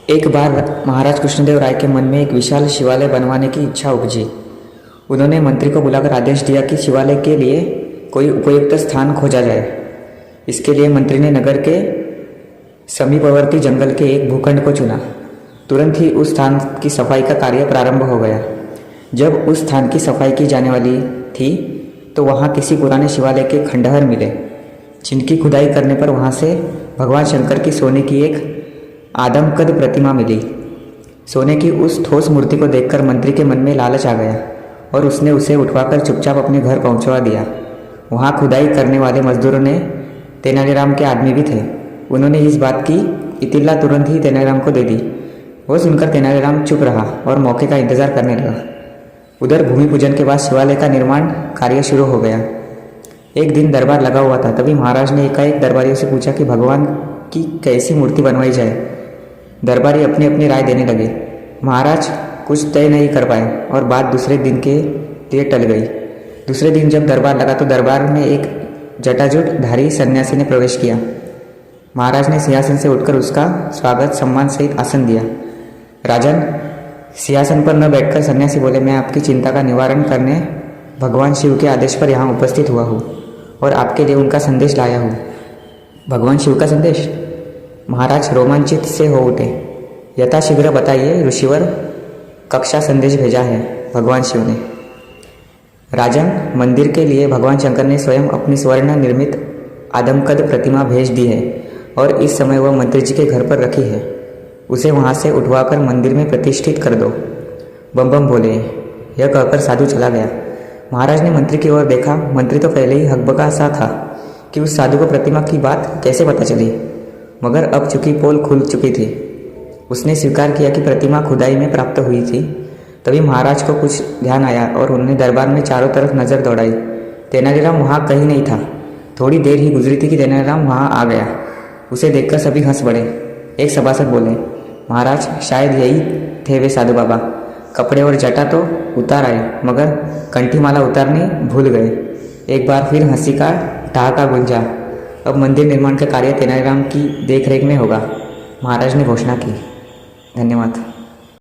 एक बार महाराज कृष्णदेव राय के मन में एक विशाल शिवालय बनवाने की इच्छा उपजी। उन्होंने मंत्री को बुलाकर आदेश दिया कि शिवालय के लिए कोई उपयुक्त स्थान खोजा जाए। इसके लिए मंत्री ने नगर के समीपवर्ती जंगल के एक भूखंड को चुना। तुरंत ही उस स्थान की सफाई का कार्य प्रारंभ हो गया। जब उस स्थान की सफाई की जाने वाली थी तो वहाँ किसी पुराने शिवालय के खंडहर मिले, जिनकी खुदाई करने पर वहाँ से भगवान शंकर की सोने की एक आदमकद प्रतिमा मिली। सोने की उस ठोस मूर्ति को देखकर मंत्री के मन में लालच आ गया और उसने उसे उठवाकर चुपचाप अपने घर पहुंचवा दिया। वहां खुदाई करने वाले मजदूरों ने तेनालीराम के आदमी भी थे। उन्होंने इस बात की इतिल्ला तुरंत ही तेनालीराम को दे दी। वो सुनकर तेनालीराम चुप रहा और मौके का इंतजार करने लगा। उधर भूमि पूजन के बाद शिवालय का निर्माण कार्य शुरू हो गया। एक दिन दरबार लगा हुआ था। तभी महाराज ने एकाएक दरबारियों से पूछा कि भगवान की कैसी मूर्ति बनवाई जाए। दरबारी अपनी अपनी राय देने लगे। महाराज कुछ तय नहीं कर पाए और बात दूसरे दिन के लिए टल गई। दूसरे दिन जब दरबार लगा तो दरबार में एक जटाजूटधारी सन्यासी ने प्रवेश किया। महाराज ने सिंहासन से उठकर उसका स्वागत सम्मान सहित आसन दिया। राजन, सिंहासन पर न बैठकर सन्यासी बोले, मैं आपकी चिंता का निवारण करने भगवान शिव के आदेश पर यहाँ उपस्थित हुआ हूँ और आपके लिए उनका संदेश लाया हूँ। भगवान शिव का संदेश? महाराज रोमांचित से हो उठे। यथाशीघ्र बताइए ऋषिवर, कक्षा संदेश भेजा है भगवान शिव ने। राजन, मंदिर के लिए भगवान शंकर ने स्वयं अपनी स्वर्ण निर्मित आदमकद प्रतिमा भेज दी है और इस समय वह मंत्री जी के घर पर रखी है। उसे वहां से उठवाकर मंदिर में प्रतिष्ठित कर दो। बम बम बोले। यह कहकर साधु चला गया। महाराज ने मंत्री की ओर देखा। मंत्री तो पहले ही हकबका सा था कि उस साधु को प्रतिमा की बात कैसे पता चली, मगर अब चूंकि पोल खुल चुकी थी, उसने स्वीकार किया कि प्रतिमा खुदाई में प्राप्त हुई थी। तभी महाराज को कुछ ध्यान आया और उन्होंने दरबार में चारों तरफ नजर दौड़ाई। तेनालीराम वहाँ कहीं नहीं था। थोड़ी देर ही गुजरी थी कि तेनालीराम वहाँ आ गया। उसे देखकर सभी हंस पड़े। एक सभासद बोले, महाराज शायद यही थे वे साधु बाबा। कपड़े और जटा तो उतार आए मगर कंठीमाला उतारनी भूल गए। एक बार फिर हंसी का ठहाका गूंजा। अब मंदिर निर्माण का कार्य तेनालीराम की देखरेख में होगा, महाराज ने घोषणा की। धन्यवाद।